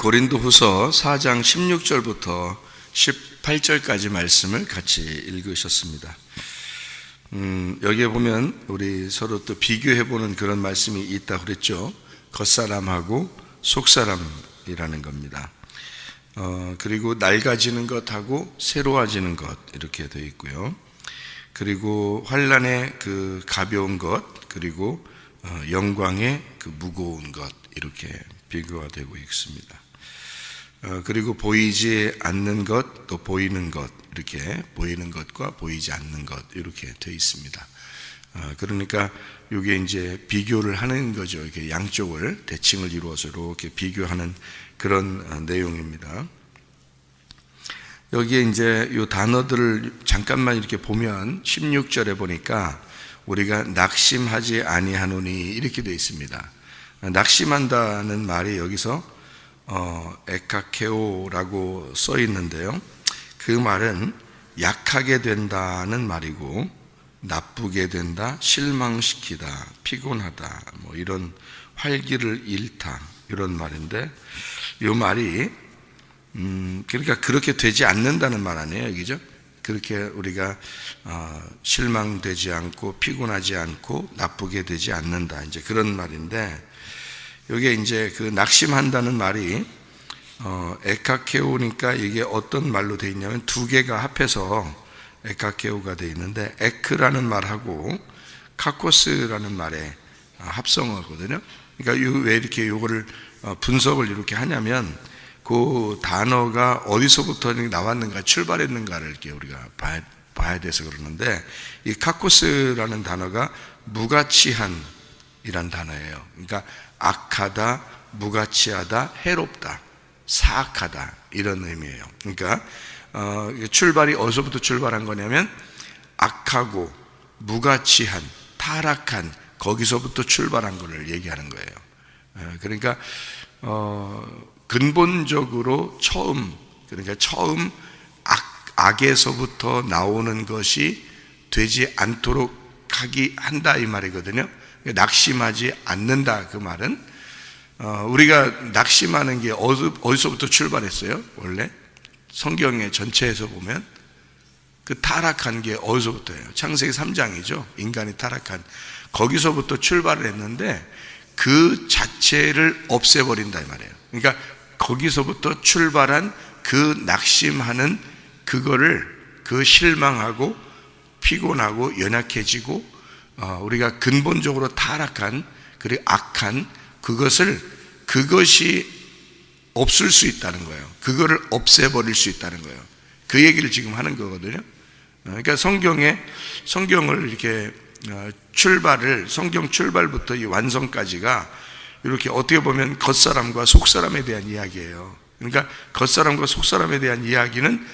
고린도후서 4장 16절부터 18절까지 말씀을 같이 읽으셨습니다. 여기에 보면 우리 서로 또 비교해보는 그런 말씀이 있다고 그랬죠. 겉사람하고 속사람이라는 겁니다. 그리고 낡아지는 것하고 새로워지는 것 이렇게 되어 있고요. 그리고 환난의 그 가벼운 것, 그리고 영광의 그 무거운 것 이렇게 비교가 되고 있습니다. 그리고 보이지 않는 것, 또 보이는 것 이렇게 보이는 것과 보이지 않는 것 이렇게 되어 있습니다. 그러니까 이게 이제 비교를 하는 거죠. 이렇게 양쪽을 대칭을 이루어서 이렇게 비교하는 그런 내용입니다. 여기에 이제 이 단어들을 잠깐만 이렇게 보면 16절에 보니까 우리가 낙심하지 아니하노니 이렇게 되어 있습니다. 낙심한다는 말이 여기서 에카케오라고 써 있는데요. 그 말은 약하게 된다는 말이고, 나쁘게 된다, 실망시키다, 피곤하다, 뭐 이런 활기를 잃다 이런 말인데, 이 말이 그러니까 그렇게 되지 않는다는 말 아니에요, 여기죠? 그렇게 우리가 실망되지 않고 피곤하지 않고 나쁘게 되지 않는다, 이제 그런 말인데, 여기에 이제 그 낙심한다는 말이 에카케오니까 이게 어떤 말로 되어 있냐면 두 개가 합해서 에카케오가 되어 있는데, 에크라는 말하고 카코스라는 말에 합성어거든요. 그러니까 왜 이렇게 요거를 분석을 이렇게 하냐면 그 단어가 어디서부터 나왔는가, 출발했는가를 이렇게 우리가 봐야 돼서 그러는데, 이 카코스라는 단어가 무가치한 이란 단어예요. 그러니까 악하다, 무가치하다, 해롭다, 사악하다 이런 의미예요. 그러니까 출발이 어디서부터 출발한 거냐면 악하고 무가치한, 타락한 거기서부터 출발한 것을 얘기하는 거예요. 그러니까 근본적으로 처음 악에서부터 나오는 것이 되지 않도록 한다 이 말이거든요. 낙심하지 않는다 그 말은, 우리가 낙심하는 게 어디서부터 출발했어요? 원래 성경의 전체에서 보면 그 타락한 게 어디서부터예요? 창세기 3장이죠. 인간이 타락한, 거기서부터 출발을 했는데 그 자체를 없애버린다 이 말이에요. 그러니까 거기서부터 출발한 그 낙심하는 그거를, 그 실망하고 피곤하고 연약해지고 우리가 근본적으로 타락한 그리고 악한 그것이 없을 수 있다는 거예요. 그거를 없애버릴 수 있다는 거예요. 그 얘기를 지금 하는 거거든요. 그러니까 성경을 이렇게 성경 출발부터 이 완성까지가 이렇게 어떻게 보면 겉사람과 속사람에 대한 이야기예요. 그러니까 겉사람과 속사람에 대한 이야기는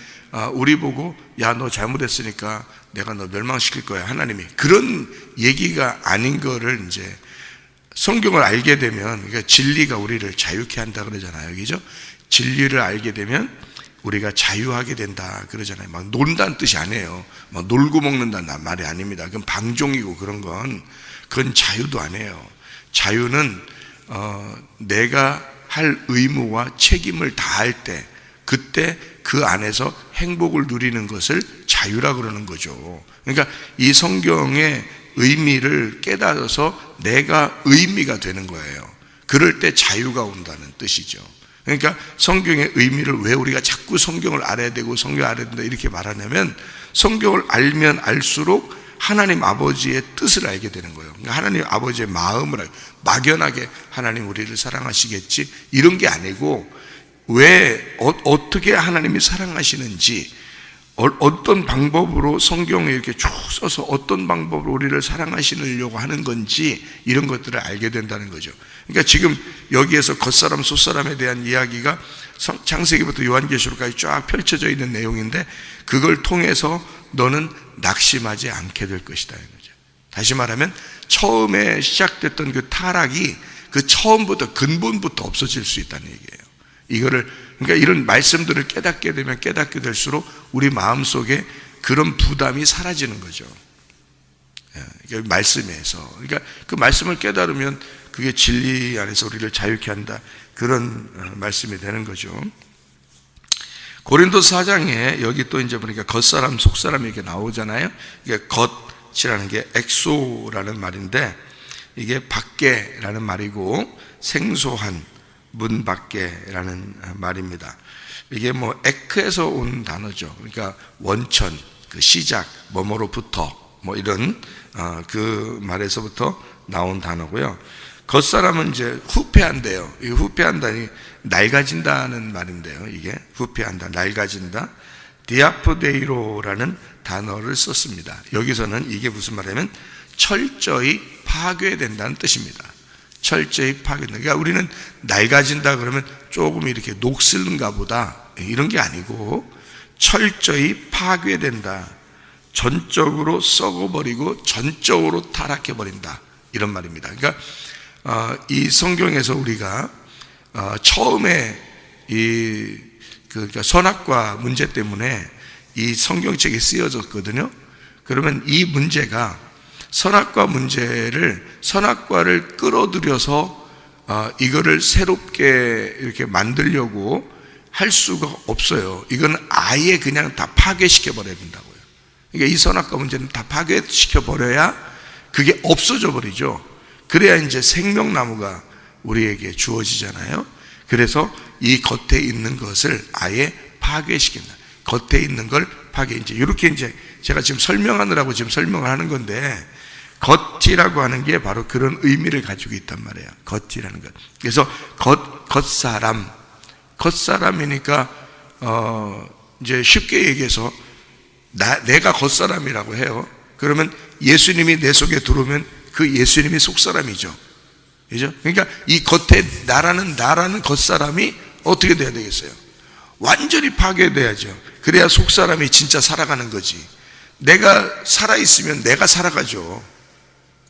우리 보고 야, 너 잘못했으니까 내가 너 멸망시킬 거야, 하나님이, 그런 얘기가 아닌 거를 이제 성경을 알게 되면, 그러니까 진리가 우리를 자유케 한다 그러잖아요, 그죠? 진리를 알게 되면 우리가 자유하게 된다 그러잖아요. 막 논다는 뜻이 아니에요. 막 놀고 먹는다는 말이 아닙니다. 그건 방종이고 그건 자유도 아니에요. 자유는 내가 할 의무와 책임을 다할 때, 그때 그 안에서 행복을 누리는 것을 자유라 그러는 거죠. 그러니까 이 성경의 의미를 깨달아서 내가 의미가 되는 거예요. 그럴 때 자유가 온다는 뜻이죠. 그러니까 성경의 의미를 왜 우리가 자꾸 성경을 알아야 되고 성경을 알아야 된다 이렇게 말하냐면, 성경을 알면 알수록 하나님 아버지의 뜻을 알게 되는 거예요. 그러니까 하나님 아버지의 마음을 막연하게 하나님 우리를 사랑하시겠지 이런 게 아니고, 왜 어떻게 하나님이 사랑하시는지, 어떤 방법으로 성경에 이렇게 쭉 써서 어떤 방법으로 우리를 사랑하시려고 하는 건지 이런 것들을 알게 된다는 거죠. 그러니까 지금 여기에서 겉사람 속사람에 대한 이야기가 창세기부터 요한계시록까지 쫙 펼쳐져 있는 내용인데, 그걸 통해서 너는 낙심하지 않게 될 것이다 이런 거죠. 다시 말하면 처음에 시작됐던 그 타락이 그 처음부터 근본부터 없어질 수 있다는 얘기예요. 그러니까 이런 말씀들을 깨닫게 되면 깨닫게 될수록 우리 마음속에 그런 부담이 사라지는 거죠. 말씀에서. 그러니까 그 말씀을 깨달으면 그게 진리 안에서 우리를 자유케 한다. 그런 말씀이 되는 거죠. 고린도서 4장에 여기 또 이제 보니까 겉사람, 속사람 이렇게 나오잖아요. 이게 겉이라는 게 엑소라는 말인데 이게 밖에라는 말이고 생소한 문 밖에라는 말입니다. 이게 뭐 에크에서 온 단어죠. 그러니까 원천, 그 시작, 뭐뭐로부터 뭐 이런 그 말에서부터 나온 단어고요. 겉사람은 이제 후패한대요. 이 후패한다니 낡아진다는 말인데요. 이게 후패한다, 낡아진다. 디아포데이로라는 단어를 썼습니다. 여기서는 이게 무슨 말이냐면 철저히 파괴된다는 뜻입니다. 철저히 파괴된다. 그러니까 우리는 낡아진다 그러면 조금 이렇게 녹슬는가 보다 이런 게 아니고 철저히 파괴된다. 전적으로 썩어버리고 전적으로 타락해버린다. 이런 말입니다. 그러니까 이 성경에서 우리가 처음에 그러니까 선악과 문제 때문에 이 성경책이 쓰여졌거든요. 그러면 이 문제가 선악과를 끌어들여서 이거를 새롭게 이렇게 만들려고 할 수가 없어요. 이건 아예 그냥 다 파괴시켜 버려야 된다고요. 그러니까 이 선악과 문제는 다 파괴시켜 버려야 그게 없어져 버리죠. 그래야 이제 생명나무가 우리에게 주어지잖아요. 그래서 이 겉에 있는 것을 아예 파괴시킨다. 겉에 있는 걸 파괴. 이제 이렇게 이제 제가 지금 설명하느라고 지금 설명을 하는 건데 겉이라고 하는 게 바로 그런 의미를 가지고 있단 말이에요. 겉이라는 것. 그래서 겉사람이니까 이제 쉽게 얘기해서 내가 겉사람이라고 해요. 그러면 예수님이 내 속에 들어오면 그 예수님이 속사람이죠. 그죠? 그러니까 이 겉에 나라는 겉사람이 어떻게 돼야 되겠어요? 완전히 파괴돼야죠. 그래야 속사람이 진짜 살아가는 거지. 내가 살아있으면 내가 살아가죠.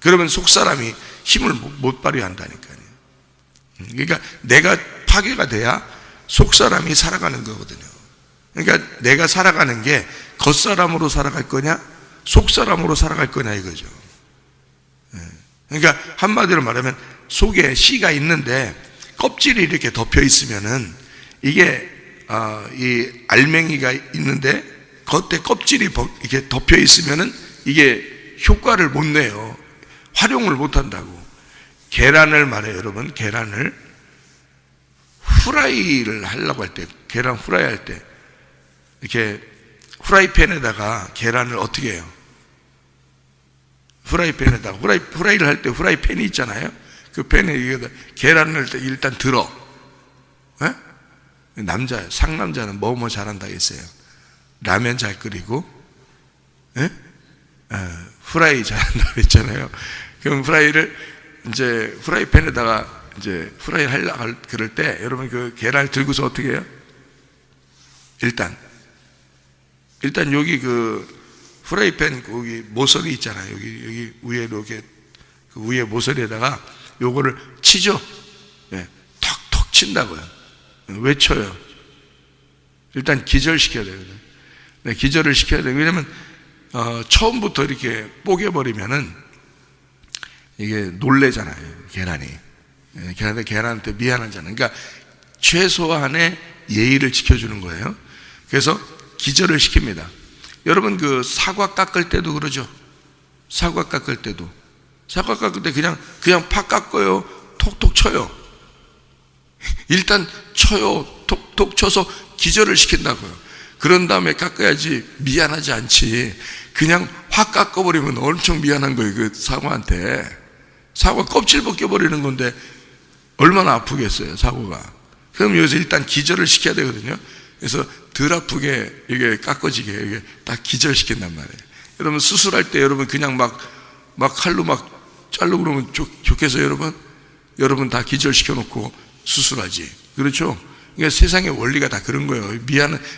그러면 속사람이 힘을 못 발휘한다니까요. 그러니까 내가 파괴가 돼야 속사람이 살아가는 거거든요. 그러니까 내가 살아가는 게 겉사람으로 살아갈 거냐 속사람으로 살아갈 거냐 이거죠. 그러니까 한마디로 말하면 속에 씨가 있는데 껍질이 이렇게 덮여 있으면은 이게 이 알맹이가 있는데 겉에 껍질이 이렇게 덮여 있으면은 이게 효과를 못 내요. 활용을 못 한다고. 계란을 말해요, 여러분. 계란을 후라이를 하려고 할 때, 계란 후라이 할 때 이렇게 후라이팬에다가 계란을 어떻게 해요? 후라이팬에다가 후라이를 할 때 후라이팬이 있잖아요. 그 팬에 계란을 일단 들어. 에? 상남자는 뭐뭐 잘한다 했어요. 라면 잘 끓이고, 후라이 잘한다고 했잖아요. 그럼 후라이를 이제 후라이팬에다가 이제 후라이 하려고 그럴 때 여러분 그 계란을 들고서 어떻게 해요? 일단 여기 그 후라이팬 거기 모서리 있잖아요. 여기 위에 이렇게 그 위에 모서리에다가 요거를 치죠. 네, 턱턱 친다고요. 왜 쳐요? 일단 기절시켜야 되거든요. 네, 기절을 시켜야 돼요. 왜냐면 처음부터 이렇게 뽀개버리면은 이게 놀래잖아요. 계란이. 계란한테 미안하잖아요. 그러니까 최소한의 예의를 지켜주는 거예요. 그래서 기절을 시킵니다. 여러분 그 사과 깎을 때도 그러죠. 사과 깎을 때 그냥 팍 깎아요. 톡톡 쳐요. 일단 쳐요. 톡톡 쳐서 기절을 시킨다고요. 그런 다음에 깎아야지 미안하지 않지. 그냥 확 깎아버리면 엄청 미안한 거예요. 그 사과한테. 사과 껍질 벗겨버리는 건데 얼마나 아프겠어요, 사과가. 그럼 여기서 일단 기절을 시켜야 되거든요. 그래서 덜 아프게 이게 깎아지게 이게 딱 기절시킨단 말이에요. 여러분 수술할 때 여러분 그냥 막 칼로 막 자르고 그러면 좋겠어요, 여러분 다 기절시켜 놓고 수술하지. 그렇죠? 그러니까 세상의 원리가 다 그런 거예요.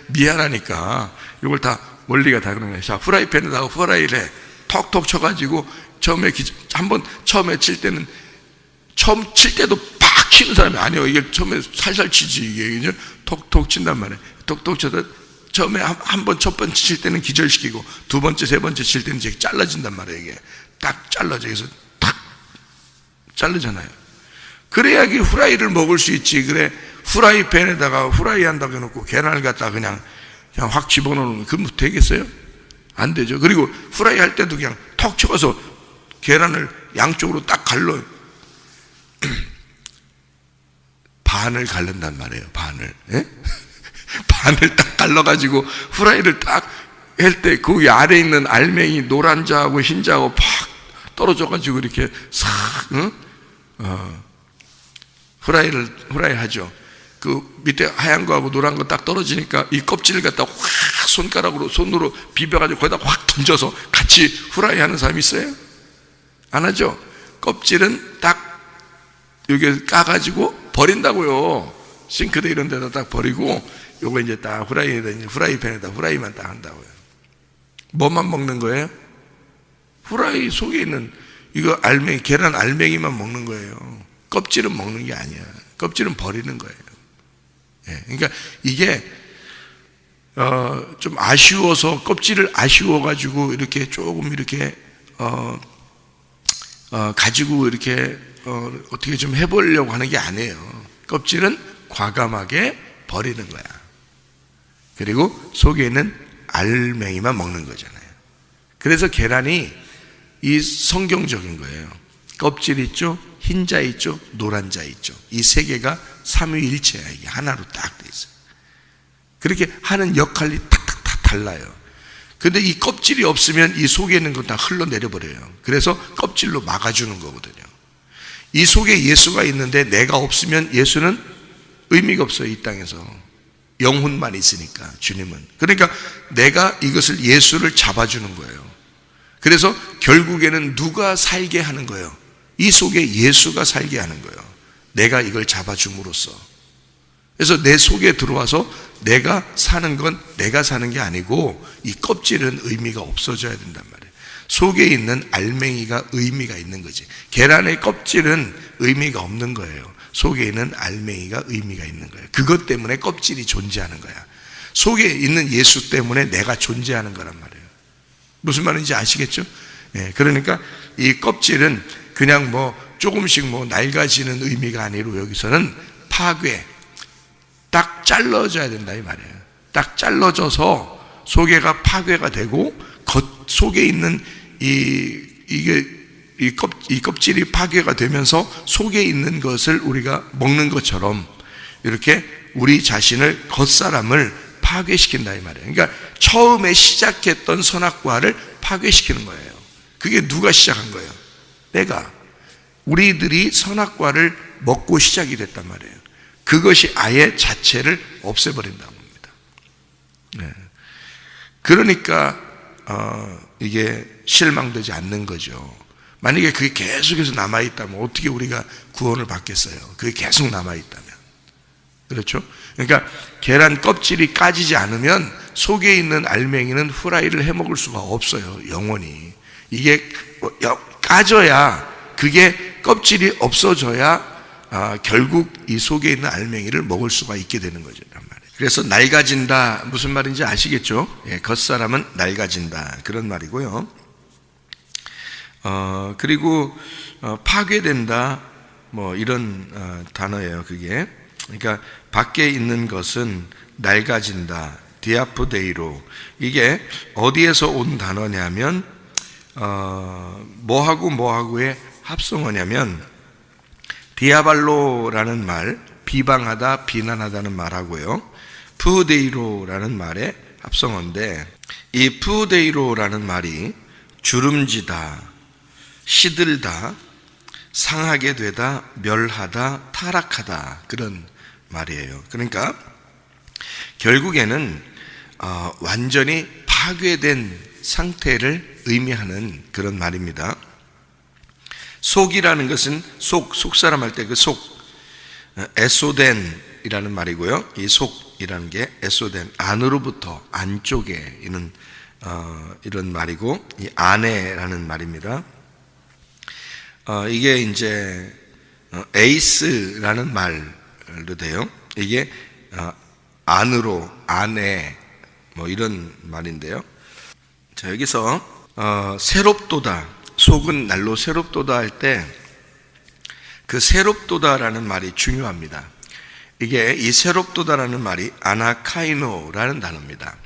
미안하니까 이걸 다 원리가 다 그런 거예요. 자, 후라이팬에다가 후라이를 톡톡 쳐가지고 처음에 칠 때는 처음 칠 때도 팍 치는 사람이 아니에요. 이게 처음에 살살 치지 이게 톡톡 친단 말이에요. 톡톡 쳐서 처음에 한 번, 첫 번째 칠 때는 기절시키고 두 번째, 세 번째 칠 때는 이제 잘라진단 말이에요. 이게 딱 잘라져. 그래서 탁 자르잖아요. 그래야 이 후라이를 먹을 수 있지. 그래 후라이팬에다가 후라이 한다고 해놓고 계란을 갖다 그냥 확 집어넣으면 그럼 되겠어요? 안 되죠. 그리고 후라이 할 때도 그냥 턱 쳐서 계란을 양쪽으로 딱 갈러 반을 갈른단 말이에요. 반을. 예? 반을 딱 갈라가지고 후라이를 딱 할 때 그 아래에 있는 알맹이 노란자하고 흰자하고 팍 떨어져가지고 이렇게 싹 후라이 하죠. 그 밑에 하얀 거하고 노란 거 딱 떨어지니까 이 껍질을 갖다 확 손으로 비벼가지고 거기다 확 던져서 같이 후라이 하는 사람이 있어요? 안 하죠? 껍질은 딱 여기 까가지고 버린다고요. 싱크대 이런 데다 딱 버리고 요거 이제 딱 후라이팬에다 후라이만 딱 한다고요. 뭐만 먹는 거예요? 후라이 속에 있는 이거 알맹이, 계란 알맹이만 먹는 거예요. 껍질은 먹는 게 아니야. 껍질은 버리는 거예요. 예, 그러니까 이게 좀 아쉬워서 껍질을 아쉬워가지고 이렇게 조금 이렇게 가지고 이렇게 어떻게 좀 해보려고 하는 게 아니에요. 껍질은 과감하게 버리는 거야. 그리고 속에 있는 알맹이만 먹는 거잖아요. 그래서 계란이 이 성경적인 거예요. 껍질 있죠, 흰자 있죠, 노란자 있죠. 이 세 개가 삼위일체야. 이게 하나로 딱 돼 있어요. 그렇게 하는 역할이 탁탁탁 달라요. 근데 이 껍질이 없으면 이 속에 있는 건 다 흘러내려 버려요. 그래서 껍질로 막아주는 거거든요. 이 속에 예수가 있는데 내가 없으면 예수는 의미가 없어요. 이 땅에서 영혼만 있으니까. 주님은 그러니까 내가 이것을 예수를 잡아주는 거예요. 그래서 결국에는 누가 살게 하는 거예요? 이 속에 예수가 살게 하는 거예요. 내가 이걸 잡아줌으로써. 그래서 내 속에 들어와서 내가 사는 건 내가 사는 게 아니고 이 껍질은 의미가 없어져야 된단 말이에요. 속에 있는 알맹이가 의미가 있는 거지. 계란의 껍질은 의미가 없는 거예요. 속에 있는 알맹이가 의미가 있는 거예요. 그것 때문에 껍질이 존재하는 거야. 속에 있는 예수 때문에 내가 존재하는 거란 말이에요. 무슨 말인지 아시겠죠? 예, 그러니까 이 껍질은 그냥 뭐 조금씩 뭐 낡아지는 의미가 아니고 여기서는 파괴, 딱 잘라져야 된다 이 말이에요. 딱 잘라져서 속에가 파괴가 되고 겉 속에 있는 이 껍질이 파괴가 되면서 속에 있는 것을 우리가 먹는 것처럼 이렇게 우리 자신을 겉사람을 파괴시킨다 이 말이에요. 그러니까 처음에 시작했던 선악과를 파괴시키는 거예요. 그게 누가 시작한 거예요? 내가. 우리들이 선악과를 먹고 시작이 됐단 말이에요. 그것이 아예 자체를 없애버린다는 겁니다. 네. 그러니까 이게 실망되지 않는 거죠. 만약에 그게 계속해서 남아있다면 어떻게 우리가 구원을 받겠어요? 그게 계속 남아있다면. 그렇죠? 그러니까 계란 껍질이 까지지 않으면 속에 있는 알맹이는 후라이를 해먹을 수가 없어요. 영원히. 이게 까져야, 그게 껍질이 없어져야 결국 이 속에 있는 알맹이를 먹을 수가 있게 되는 거죠. 그래서 낡아진다, 무슨 말인지 아시겠죠? 예, 겉사람은 낡아진다, 그런 말이고요. 그리고 파괴된다, 뭐 이런 단어예요. 그게 그러니까 밖에 있는 것은 낡아진다, 디아프데이로. 이게 어디에서 온 단어냐면 뭐하고의 합성어냐면 디아발로라는 말, 비방하다, 비난하다는 말하고요, 푸데이로라는 말의 합성어인데, 이 푸데이로라는 말이 주름지다, 시들다, 상하게 되다, 멸하다, 타락하다, 그런 말이에요. 그러니까 결국에는 완전히 파괴된 상태를 의미하는 그런 말입니다. 속이라는 것은 속사람 할 때 그 속, 에소덴이라는 말이고요. 이 속이라는 게 에소덴, 안으로부터, 안쪽에 있는 이런 말이고, 이 안에라는 말입니다. 이게 이제 에이스라는 말로 돼요. 이게 안으로, 안에, 뭐 이런 말인데요. 자, 여기서 새롭도다, 속은 날로 새롭도다 할 때 그 새롭도다라는 말이 중요합니다. 이게 이 새롭도다라는 말이 아나카이노라는 단어입니다.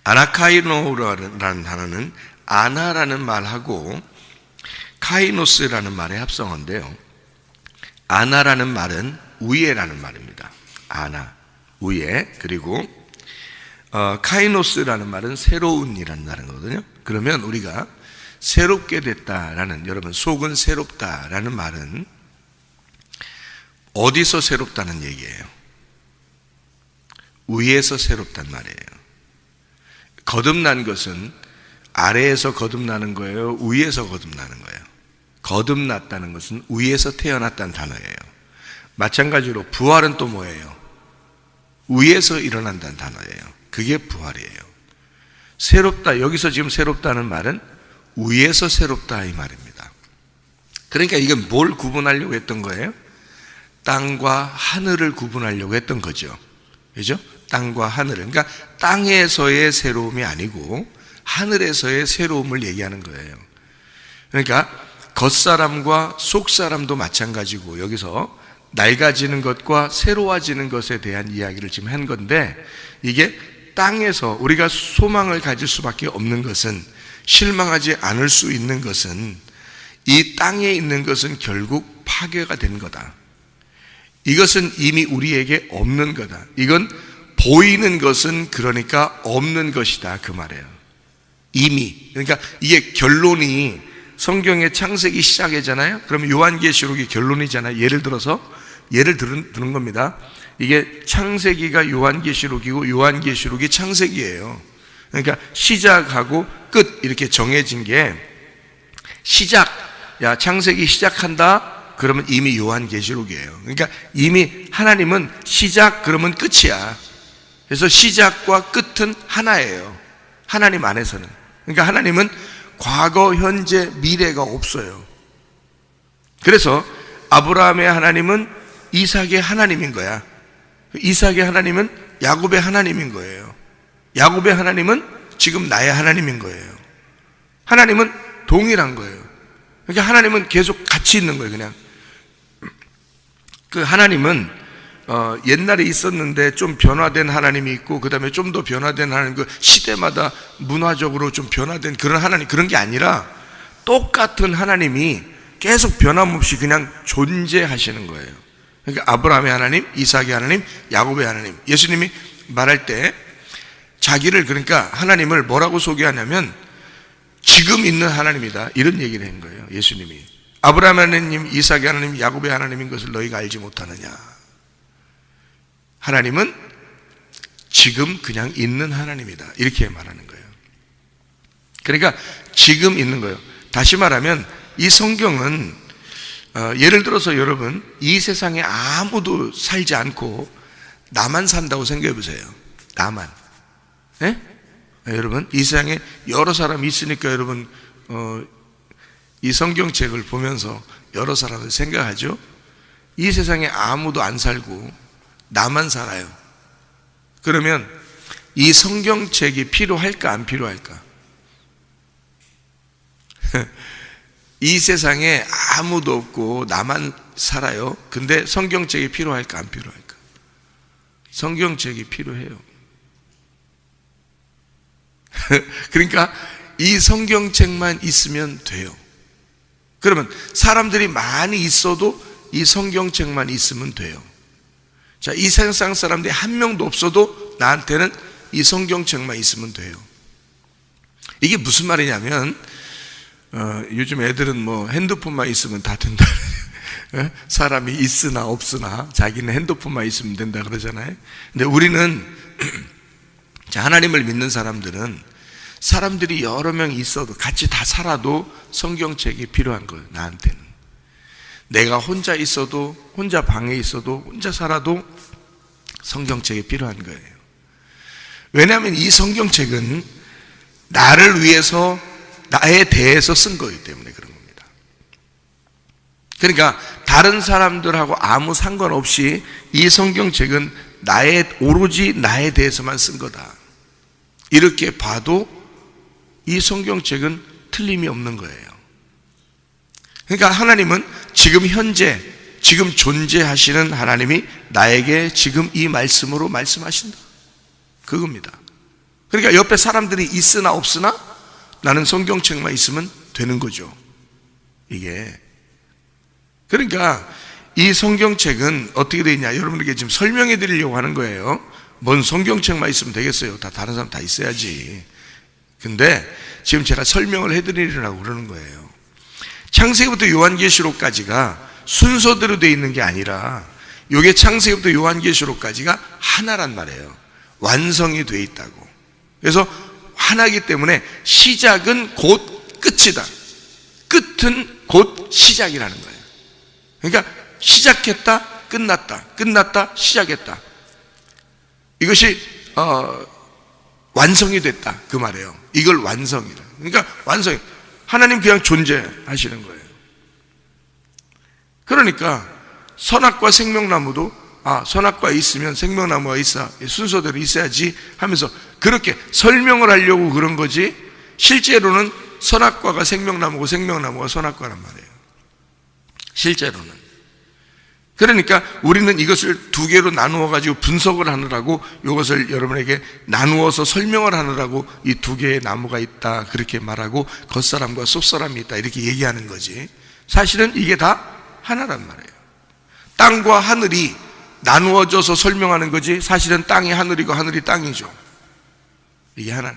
아나카이노라는 단어는 아나라는 말하고 카이노스라는 말의 합성어인데요. 아나라는 말은 우애라는 말입니다. 아나, 우애. 그리고 카이노스라는 말은 새로운이라는 말이거든요. 그러면 우리가 새롭게 됐다라는, 여러분 속은 새롭다라는 말은 어디서 새롭다는 얘기예요? 위에서 새롭단 말이에요. 거듭난 것은 아래에서 거듭나는 거예요? 위에서 거듭나는 거예요? 거듭났다는 것은 위에서 태어났다는 단어예요. 마찬가지로 부활은 또 뭐예요? 위에서 일어난다는 단어예요. 그게 부활이에요. 새롭다, 여기서 지금 새롭다는 말은 위에서 새롭다 이 말입니다. 그러니까 이건 뭘 구분하려고 했던 거예요? 땅과 하늘을 구분하려고 했던 거죠. 그죠? 땅과 하늘을. 그러니까 땅에서의 새로움이 아니고 하늘에서의 새로움을 얘기하는 거예요. 그러니까 겉사람과 속사람도 마찬가지고, 여기서 낡아지는 것과 새로워지는 것에 대한 이야기를 지금 한 건데, 이게 땅에서 우리가 소망을 가질 수밖에 없는 것은, 실망하지 않을 수 있는 것은, 이 땅에 있는 것은 결국 파괴가 된 거다. 이것은 이미 우리에게 없는 거다. 이건 보이는 것은 그러니까 없는 것이다 그 말이에요. 이미. 그러니까 이게 결론이 성경의 창세기 시작이잖아요. 그러면 요한계시록이 결론이잖아요. 예를 드는 겁니다. 이게 창세기가 요한계시록이고 요한계시록이 창세기예요. 그러니까 시작하고 끝 이렇게 정해진 게, 시작, 야 창세기 시작한다 그러면 이미 요한계시록이에요. 그러니까 이미 하나님은 시작 그러면 끝이야. 그래서 시작과 끝은 하나예요. 하나님 안에서는. 그러니까 하나님은 과거, 현재, 미래가 없어요. 그래서 아브라함의 하나님은 이삭의 하나님인 거야. 이삭의 하나님은 야곱의 하나님인 거예요. 야곱의 하나님은 지금 나의 하나님인 거예요. 하나님은 동일한 거예요. 그러니까 하나님은 계속 같이 있는 거예요. 그냥 그 하나님은 옛날에 있었는데 좀 변화된 하나님이 있고, 그 다음에 좀 더 변화된 하나님, 그 시대마다 문화적으로 좀 변화된 그런 하나님, 그런 게 아니라 똑같은 하나님이 계속 변함없이 그냥 존재하시는 거예요. 그러니까 아브라함의 하나님, 이삭의 하나님, 야곱의 하나님. 예수님이 말할 때 자기를, 그러니까 하나님을 뭐라고 소개하냐면 지금 있는 하나님이다 이런 얘기를 한 거예요. 예수님이 아브라함 하나님, 이삭의 하나님, 야곱의 하나님인 것을 너희가 알지 못하느냐. 하나님은 지금 그냥 있는 하나님이다 이렇게 말하는 거예요. 그러니까 지금 있는 거예요. 다시 말하면 이 성경은 예를 들어서 여러분 이 세상에 아무도 살지 않고 나만 산다고 생각해 보세요. 나만. 네? 여러분 이 세상에 여러 사람이 있으니까 여러분 이 성경책을 보면서 여러 사람을 생각하죠. 이 세상에 아무도 안 살고 나만 살아요. 그러면 이 성경책이 필요할까 안 필요할까? 이 세상에 아무도 없고 나만 살아요. 근데 성경책이 필요할까 안 필요할까? 성경책이 필요해요. 그러니까 이 성경책만 있으면 돼요. 그러면 사람들이 많이 있어도 이 성경책만 있으면 돼요. 자, 이 세상 사람들이 한 명도 없어도 나한테는 이 성경책만 있으면 돼요. 이게 무슨 말이냐면 요즘 애들은 뭐 핸드폰만 있으면 다 된다. 사람이 있으나 없으나 자기는 핸드폰만 있으면 된다 그러잖아요. 근데 우리는 자, 하나님을 믿는 사람들은 사람들이 여러 명 있어도 같이 다 살아도 성경책이 필요한 거예요. 나한테는. 내가 혼자 있어도, 혼자 방에 있어도, 혼자 살아도 성경책이 필요한 거예요. 왜냐하면 이 성경책은 나를 위해서, 나에 대해서 쓴 거기 때문에 그런 겁니다. 그러니까 다른 사람들하고 아무 상관없이 이 성경책은 오로지 나에 대해서만 쓴 거다. 이렇게 봐도 이 성경책은 틀림이 없는 거예요. 그러니까 하나님은 지금 현재, 지금 존재하시는 하나님이 나에게 지금 이 말씀으로 말씀하신다, 그겁니다. 그러니까 옆에 사람들이 있으나 없으나 나는 성경책만 있으면 되는 거죠, 이게. 그러니까 이 성경책은 어떻게 되어 있냐, 여러분에게 지금 설명해 드리려고 하는 거예요. 뭔 성경책만 있으면 되겠어요? 다른 사람 다 있어야지. 근데 지금 제가 설명을 해드리려고 그러는 거예요. 창세기부터 요한계시록까지가 순서대로 되어 있는 게 아니라 이게 창세기부터 요한계시록까지가 하나란 말이에요. 완성이 되어 있다고. 그래서 하나이기 때문에 시작은 곧 끝이다, 끝은 곧 시작이라는 거예요. 그러니까 시작했다, 끝났다, 끝났다, 시작했다, 이것이 완성이 됐다, 그 말이에요. 이걸 완성이라. 그러니까 완성, 하나님 그냥 존재하시는 거예요. 그러니까 선악과 생명나무도 선악과에 있으면 생명나무가 있어, 순서대로 있어야지 하면서 그렇게 설명을 하려고 그런 거지, 실제로는 선악과가 생명나무고 생명나무가 선악과란 말이에요, 실제로는. 그러니까 우리는 이것을 두 개로 나누어 가지고 분석을 하느라고, 이것을 여러분에게 나누어서 설명을 하느라고 이 두 개의 나무가 있다 그렇게 말하고, 겉사람과 속사람이 있다 이렇게 얘기하는 거지, 사실은 이게 다 하나란 말이에요. 땅과 하늘이 나누어져서 설명하는 거지, 사실은 땅이 하늘이고 하늘이 땅이죠. 이게 하나는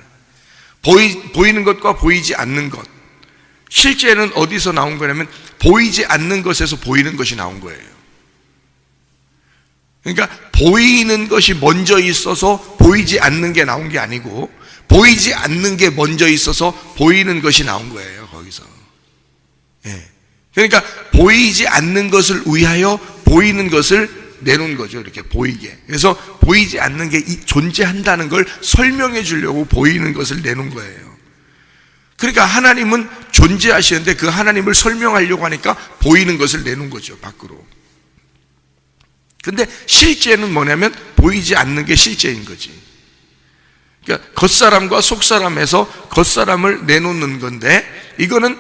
보이는 것과 보이지 않는 것. 실제는 어디서 나온 거냐면 보이지 않는 것에서 보이는 것이 나온 거예요. 그러니까 보이는 것이 먼저 있어서 보이지 않는 게 나온 게 아니고, 보이지 않는 게 먼저 있어서 보이는 것이 나온 거예요, 거기서. 예. 그러니까 보이지 않는 것을 위하여 보이는 것을 내놓은 거죠, 이렇게 보이게. 그래서 보이지 않는 게 존재한다는 걸 설명해 주려고 보이는 것을 내놓은 거예요. 그러니까 하나님은 존재하시는데 그 하나님을 설명하려고 하니까 보이는 것을 내놓은 거죠, 밖으로. 근데 실제는 뭐냐면 보이지 않는 게 실제인 거지. 그러니까 겉사람과 속사람에서 겉사람을 내놓는 건데, 이거는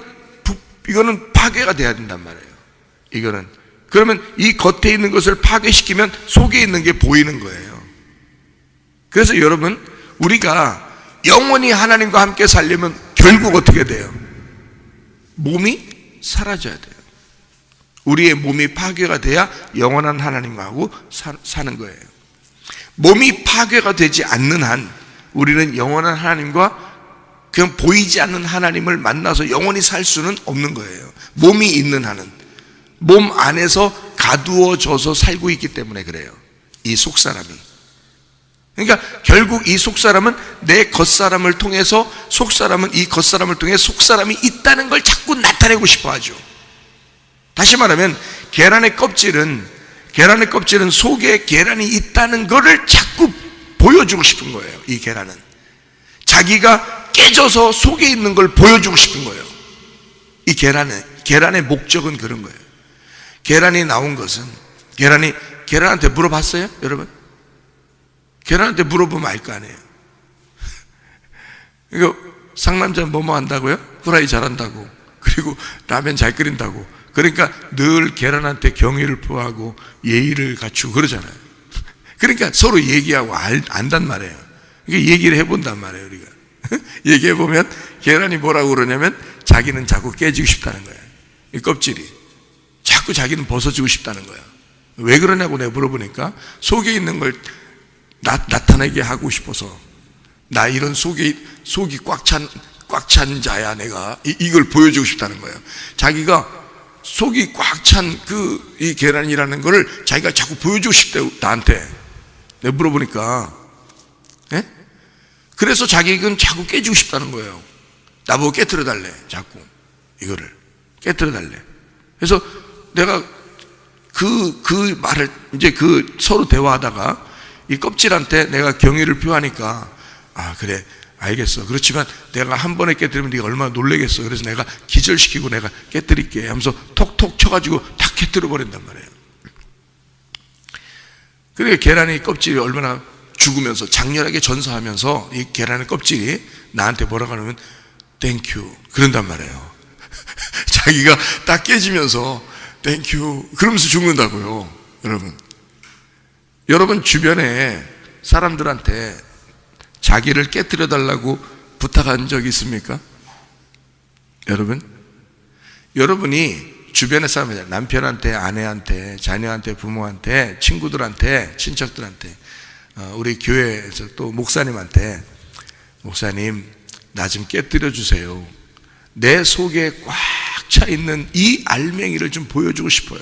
파괴가 돼야 된단 말이에요, 이거는. 그러면 이 겉에 있는 것을 파괴시키면 속에 있는 게 보이는 거예요. 그래서 여러분, 우리가 영원히 하나님과 함께 살려면 결국 어떻게 돼요? 몸이 사라져야 돼요. 우리의 몸이 파괴가 돼야 영원한 하나님하고 사는 거예요. 몸이 파괴가 되지 않는 한 우리는 영원한 하나님과 그냥 보이지 않는 하나님을 만나서 영원히 살 수는 없는 거예요. 몸이 있는 한은. 몸 안에서 가두어져서 살고 있기 때문에 그래요, 이 속사람이. 그러니까 결국 이 속사람은 내 겉사람을 통해서, 속사람은 이 겉사람을 통해 속사람이 있다는 걸 자꾸 나타내고 싶어 하죠. 다시 말하면 계란의 껍질은 속에 계란이 있다는 것을 자꾸 보여주고 싶은 거예요. 이 계란은 자기가 깨져서 속에 있는 걸 보여주고 싶은 거예요. 이 계란의 목적은 그런 거예요. 계란이 나온 것은, 계란한테 물어봤어요, 여러분? 계란한테 물어보면 알 거 아니에요. 이거 상남자 뭐뭐 한다고요? 후라이 잘한다고, 그리고 라면 잘 끓인다고. 그러니까 늘 계란한테 경의를 표하고 예의를 갖추고 그러잖아요. 그러니까 서로 얘기하고 안단 말이에요. 이게 얘기를 해본단 말이에요, 우리가. 얘기해보면 계란이 뭐라고 그러냐면 자기는 자꾸 깨지고 싶다는 거예요. 이 껍질이 자꾸 자기는 벗어지고 싶다는 거예요. 왜 그러냐고 내가 물어보니까 속에 있는 걸 나타내게 하고 싶어서, 나 이런 속이 꽉 찬 자야 내가, 이걸 보여주고 싶다는 거예요. 자기가 속이 꽉 찬 이 계란이라는 거를 자기가 자꾸 보여주고 싶대요, 나한테. 내가 물어보니까. 예? 그래서 자기는 자꾸 깨지고 싶다는 거예요. 나보고 깨트려 달래, 자꾸 이거를 깨트려 달래. 그래서 내가 그 말을 이제 서로 대화하다가 이 껍질한테 내가 경의를 표하니까, 그래 알겠어, 그렇지만 내가 한 번에 깨뜨리면 네가 얼마나 놀라겠어, 그래서 내가 기절시키고 내가 깨뜨릴게 하면서 톡톡 쳐가지고 탁 깨뜨려 버린단 말이에요. 그러니까 계란이 껍질이 얼마나 죽으면서 장렬하게 전사하면서 이 계란의 껍질이 나한테 뭐라고 하냐면 땡큐 그런단 말이에요. 자기가 딱 깨지면서 땡큐 그러면서 죽는다고요. 여러분 주변에 사람들한테 자기를 깨뜨려 달라고 부탁한 적 있습니까? 여러분이 주변의 사람들, 남편한테, 아내한테, 자녀한테, 부모한테, 친구들한테, 친척들한테, 우리 교회에서 또 목사님한테, 목사님 나 좀 깨뜨려 주세요. 내 속에 꽉 차 있는 이 알맹이를 좀 보여주고 싶어요.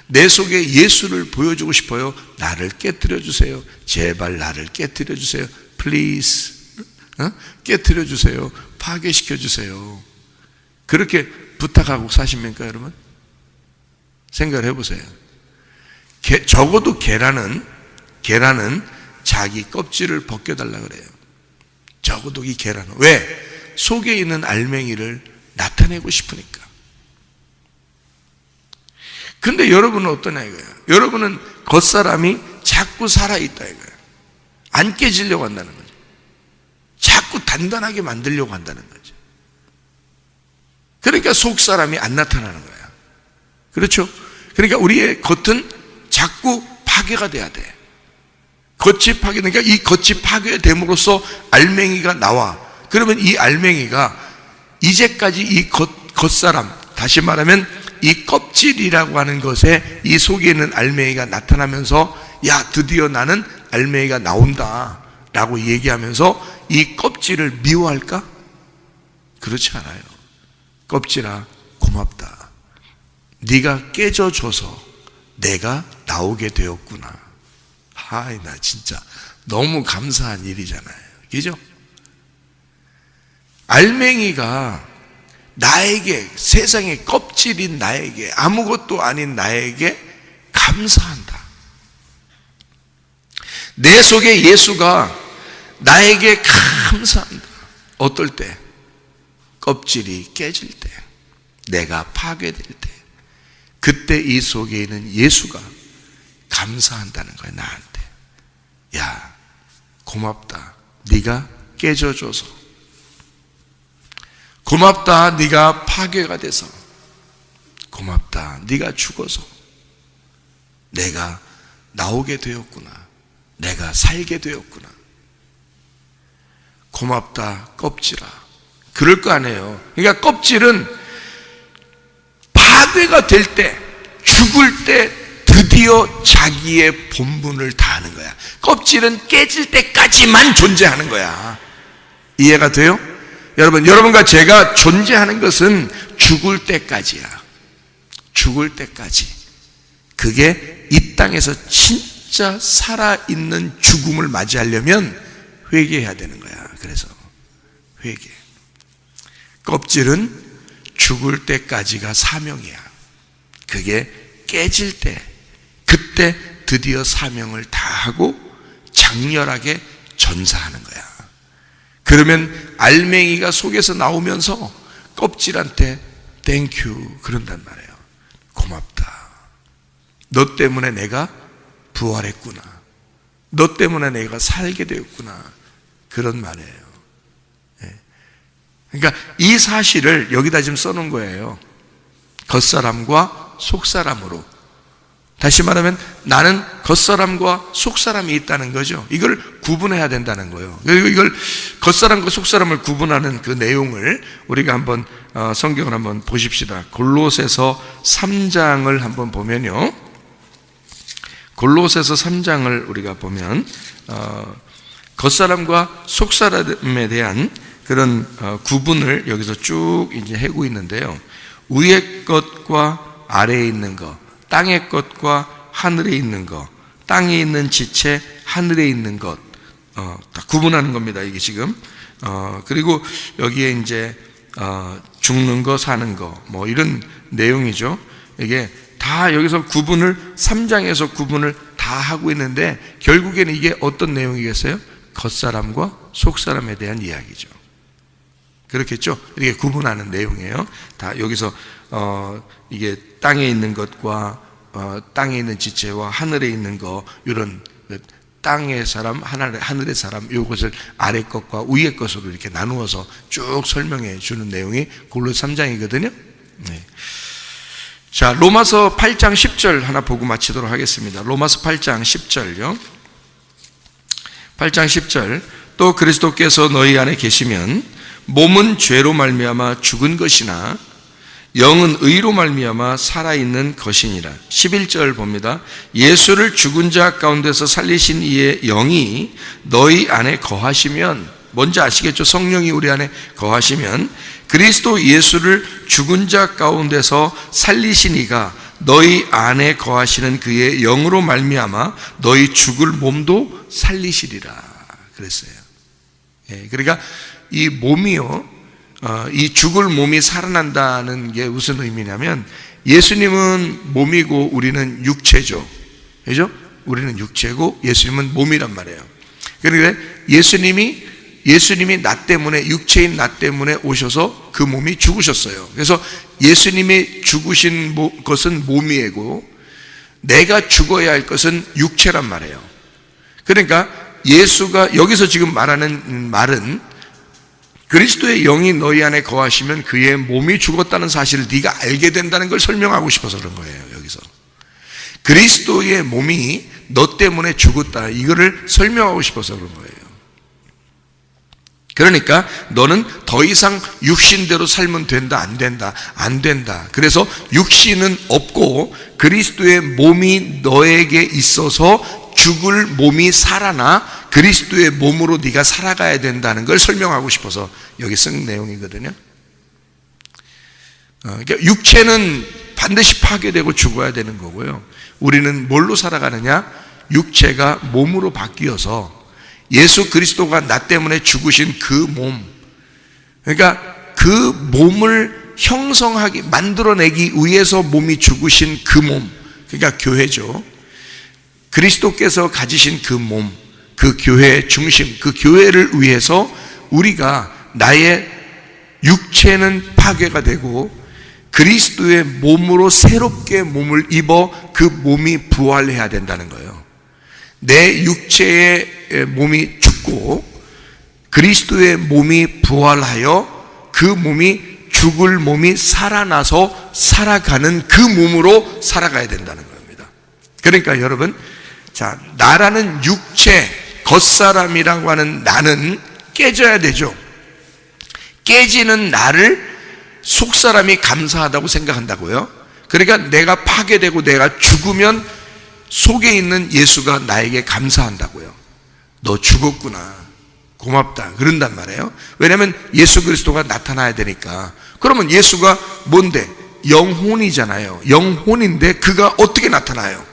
내 속에 예수를 보여주고 싶어요. 나를 깨뜨려 주세요. 제발 나를 깨뜨려 주세요. Please. 깨뜨려 주세요. 파괴시켜 주세요. 그렇게 부탁하고 사십니까, 여러분? 생각을 해보세요. 적어도 계란은 자기 껍질을 벗겨달라 그래요. 적어도 이 계란은. 왜? 속에 있는 알맹이를 나타내고 싶으니까. 근데 여러분은 어떠냐 이거예요. 여러분은 겉사람이 자꾸 살아있다 이거예요. 안 깨지려고 한다는 거죠. 자꾸 단단하게 만들려고 한다는 거죠. 그러니까 속사람이 안 나타나는 거야. 그렇죠? 그러니까 우리의 겉은 자꾸 파괴가 돼야 돼. 겉이 파괴되니까 이 겉이 파괴됨으로써 알맹이가 나와. 그러면 이 알맹이가 이제까지 이 겉사람, 다시 말하면 이 껍질이라고 하는 것에 이 속에 있는 알맹이가 나타나면서 야 드디어 나는 알맹이가 나온다 라고 얘기하면서 이 껍질을 미워할까? 그렇지 않아요. 껍질아 고맙다. 네가 깨져줘서 내가 나오게 되었구나. 하이 나 진짜 너무 감사한 일이잖아요. 그죠? 알맹이가 나에게, 세상의 껍질인 나에게, 아무것도 아닌 나에게 감사한다. 내 속에 예수가 나에게 감사한다. 어떨 때? 껍질이 깨질 때, 내가 파괴될 때, 그때 이 속에 있는 예수가 감사한다는 거야. 나한테. 야 고맙다. 네가 깨져줘서. 고맙다. 네가 파괴가 돼서. 고맙다. 네가 죽어서 내가 나오게 되었구나. 내가 살게 되었구나. 고맙다 껍질아. 그럴 거 아니에요. 그러니까 껍질은 파괴가 될 때, 죽을 때 드디어 자기의 본분을 다하는 거야. 껍질은 깨질 때까지만 존재하는 거야. 이해가 돼요? 여러분과 제가 존재하는 것은 죽을 때까지야. 죽을 때까지. 그게 이 땅에서 진짜 살아있는 죽음을 맞이하려면 회개해야 되는 거야. 그래서 회개. 껍질은 죽을 때까지가 사명이야. 그게 깨질 때, 그때 드디어 사명을 다하고 장렬하게 전사하는 거야. 그러면 알맹이가 속에서 나오면서 껍질한테 땡큐 그런단 말이에요. 고맙다. 너 때문에 내가 부활했구나. 너 때문에 내가 살게 되었구나. 그런 말이에요. 그러니까 이 사실을 여기다 지금 써놓은 거예요. 겉사람과 속사람으로. 다시 말하면 나는 겉사람과 속사람이 있다는 거죠. 이걸 구분해야 된다는 거예요. 그리고 이걸 겉사람과 속사람을 구분하는 그 내용을 우리가 한번 성경을 한번 보십시다. 골로새서 3장을 한번 보면요. 골로새서 3장을 우리가 보면 겉사람과 속사람에 대한 그런 구분을 여기서 쭉 이제 하고 있는데요. 위의 것과 아래에 있는 것, 땅의 것과 하늘에 있는 것, 땅에 있는 지체, 하늘에 있는 것, 다 구분하는 겁니다. 이게 지금. 그리고 여기에 이제 죽는 거, 사는 거, 뭐 이런 내용이죠. 이게 다 여기서 구분을 3장에서 구분을 다 하고 있는데 결국에는 이게 어떤 내용이겠어요? 겉사람과 속사람에 대한 이야기죠. 그렇겠죠? 이렇게 구분하는 내용이에요. 다 여기서 이게 땅에 있는 것과 땅에 있는 지체와 하늘에 있는 거 이런 땅의 사람, 하늘의 사람, 이것을 아래 것과 위의 것으로 이렇게 나누어서 쭉 설명해 주는 내용이 골로새 3장이거든요. 네. 자, 로마서 8장 10절 하나 보고 마치도록 하겠습니다. 로마서 8장 10절요. 8장 10절. 또 그리스도께서 너희 안에 계시면 몸은 죄로 말미암아 죽은 것이나 영은 의로 말미암아 살아있는 것이니라. 11절 봅니다. 예수를 죽은 자 가운데서 살리신 이의 영이 너희 안에 거하시면, 뭔지 아시겠죠? 성령이 우리 안에 거하시면 그리스도 예수를 죽은 자 가운데서 살리신 이가 너희 안에 거하시는 그의 영으로 말미암아 너희 죽을 몸도 살리시리라 그랬어요. 예, 그러니까 이 몸이요, 이 죽을 몸이 살아난다는 게 무슨 의미냐면, 예수님은 몸이고 우리는 육체죠. 그죠? 우리는 육체고 예수님은 몸이란 말이에요. 그러니까 예수님이 나 때문에, 육체인 나 때문에 오셔서 그 몸이 죽으셨어요. 그래서 예수님이 죽으신 것은 몸이고 내가 죽어야 할 것은 육체란 말이에요. 그러니까 예수가 여기서 지금 말하는 말은 그리스도의 영이 너희 안에 거하시면 그의 몸이 죽었다는 사실을 네가 알게 된다는 걸 설명하고 싶어서 그런 거예요. 여기서 그리스도의 몸이 너 때문에 죽었다, 이거를 설명하고 싶어서 그런 거예요. 그러니까 너는 더 이상 육신대로 살면 된다, 안 된다, 안 된다. 그래서 육신은 없고 그리스도의 몸이 너에게 있어서 죽을 몸이 살아나 그리스도의 몸으로 네가 살아가야 된다는 걸 설명하고 싶어서 여기 쓴 내용이거든요. 그러니까 육체는 반드시 파괴되고 죽어야 되는 거고요. 우리는 뭘로 살아가느냐? 육체가 몸으로 바뀌어서 예수 그리스도가 나 때문에 죽으신 그 몸, 그러니까 그 몸을 형성하기, 만들어내기 위해서 몸이 죽으신 그 몸, 그러니까 교회죠. 그리스도께서 가지신 그 몸, 그 교회의 중심, 그 교회를 위해서 우리가 나의 육체는 파괴가 되고 그리스도의 몸으로 새롭게 몸을 입어 그 몸이 부활해야 된다는 거예요. 내 육체의 몸이 죽고 그리스도의 몸이 부활하여 그 몸이 죽을 몸이 살아나서 살아가는 그 몸으로 살아가야 된다는 겁니다. 그러니까 여러분, 자, 나라는 육체, 겉사람이라고 하는 나는 깨져야 되죠. 깨지는 나를 속사람이 감사하다고 생각한다고요. 그러니까 내가 파괴되고 내가 죽으면 속에 있는 예수가 나에게 감사한다고요. 너 죽었구나, 고맙다, 그런단 말이에요. 왜냐하면 예수 그리스도가 나타나야 되니까. 그러면 예수가 뭔데? 영혼이잖아요. 영혼인데 그가 어떻게 나타나요?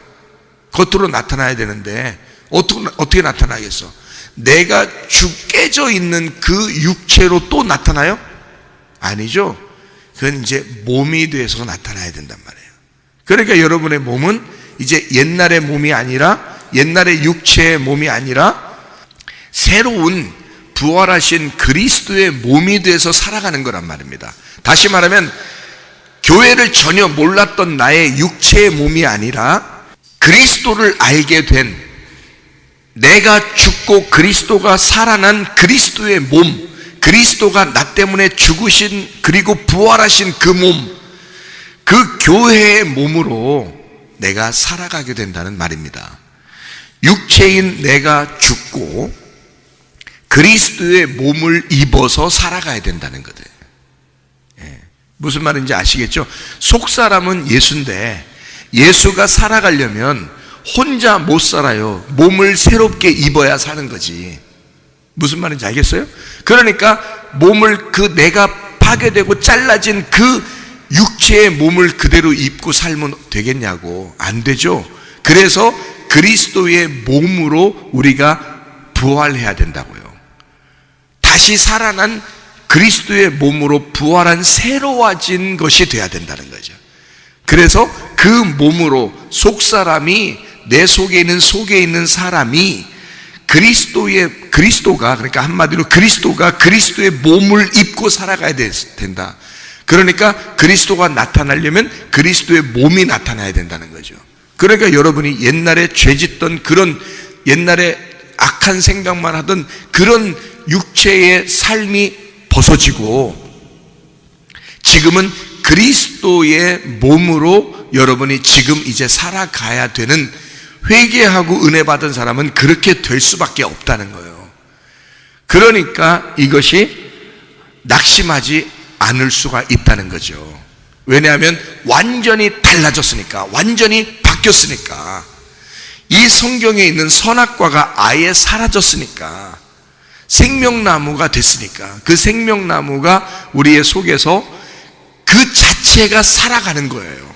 겉으로 나타나야 되는데 어떻게 나타나겠어? 내가 깨져 있는 그 육체로 또 나타나요? 아니죠. 그건 이제 몸이 돼서 나타나야 된단 말이에요. 그러니까 여러분의 몸은 이제 옛날의 몸이 아니라, 옛날의 육체의 몸이 아니라 새로운 부활하신 그리스도의 몸이 돼서 살아가는 거란 말입니다. 다시 말하면 교회를 전혀 몰랐던 나의 육체의 몸이 아니라 그리스도를 알게 된, 내가 죽고 그리스도가 살아난 그리스도의 몸, 그리스도가 나 때문에 죽으신 그리고 부활하신 그 몸, 그 교회의 몸으로 내가 살아가게 된다는 말입니다. 육체인 내가 죽고 그리스도의 몸을 입어서 살아가야 된다는 거예요. 무슨 말인지 아시겠죠? 속사람은 예수인데 예수가 살아가려면 혼자 못 살아요. 몸을 새롭게 입어야 사는 거지. 무슨 말인지 알겠어요? 그러니까 몸을, 그 내가 파괴되고 잘라진 그 육체의 몸을 그대로 입고 살면 되겠냐고. 안 되죠. 그래서 그리스도의 몸으로 우리가 부활해야 된다고요. 다시 살아난 그리스도의 몸으로 부활한 새로워진 것이 돼야 된다는 거죠. 그래서 그 몸으로 속사람이, 내 속에 있는 사람이 그리스도가, 그러니까 한마디로 그리스도가 그리스도의 몸을 입고 살아가야 된다. 그러니까 그리스도가 나타나려면 그리스도의 몸이 나타나야 된다는 거죠. 그러니까 여러분이 옛날에 죄짓던 그런 옛날에 악한 생각만 하던 그런 육체의 삶이 벗어지고 지금은 그리스도의 몸으로 여러분이 지금 이제 살아가야 되는, 회개하고 은혜 받은 사람은 그렇게 될 수밖에 없다는 거예요. 그러니까 이것이 낙심하지 않을 수가 있다는 거죠. 왜냐하면 완전히 달라졌으니까, 완전히 바뀌었으니까, 이 성경에 있는 선악과가 아예 사라졌으니까, 생명나무가 됐으니까, 그 생명나무가 우리의 속에서 그 자체가 살아가는 거예요.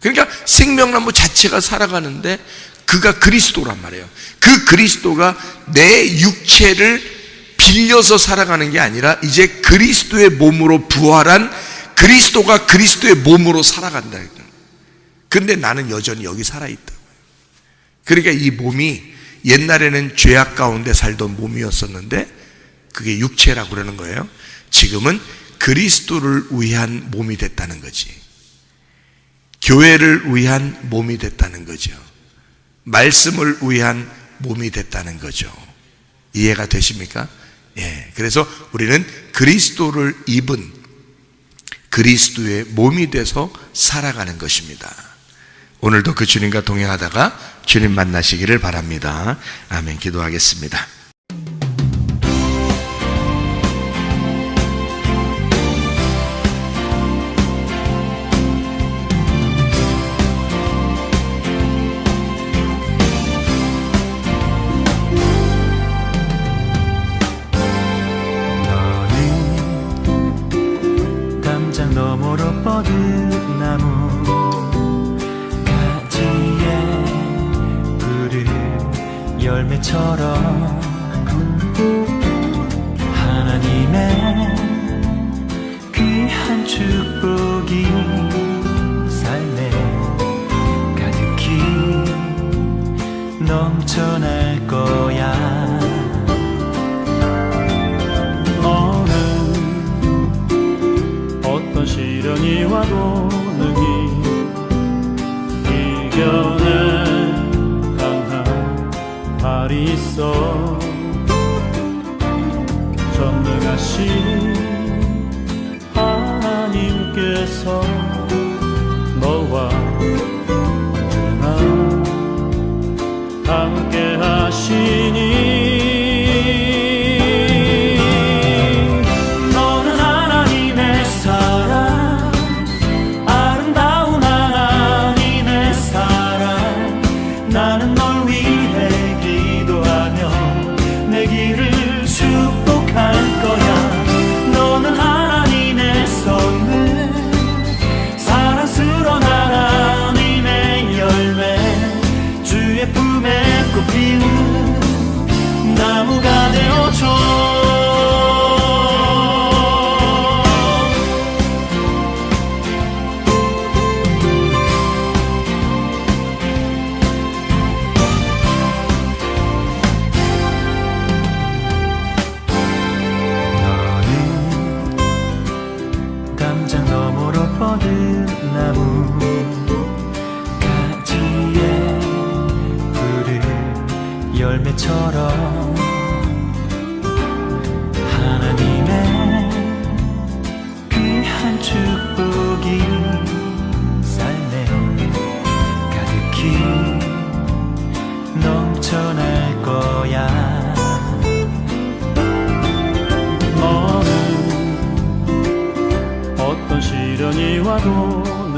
그러니까 생명나무 자체가 살아가는데 그가 그리스도란 말이에요. 그 그리스도가 내 육체를 빌려서 살아가는 게 아니라 이제 그리스도의 몸으로 부활한 그리스도가 그리스도의 몸으로 살아간다. 근데 나는 여전히 여기 살아있다. 그러니까 이 몸이 옛날에는 죄악 가운데 살던 몸이었었는데 그게 육체라고 그러는 거예요. 지금은 그리스도를 위한 몸이 됐다는 거지. 교회를 위한 몸이 됐다는 거죠. 말씀을 위한 몸이 됐다는 거죠. 이해가 되십니까? 예. 그래서 우리는 그리스도를 입은 그리스도의 몸이 돼서 살아가는 것입니다. 오늘도 그 주님과 동행하다가 주님 만나시기를 바랍니다. 아멘. 기도하겠습니다. 너머로 뻗은 나무 가지에 푸른 열매처럼 하나님의 귀한 축복이 삶에 가득히 넘쳐날 거야. 어떤 시련이 와도 능히 이겨낼 강한 발이 있어. 전능하신 하나님께서 너와 언제나 함께 하시니 나무가 되어줘. 너는 담장 너머로 뻗은 나무 가지에 푸른 열매처럼 하나님의 귀한 축복이 삶에 가득히 넘쳐날 거야. 너는 어떤 시련이 와도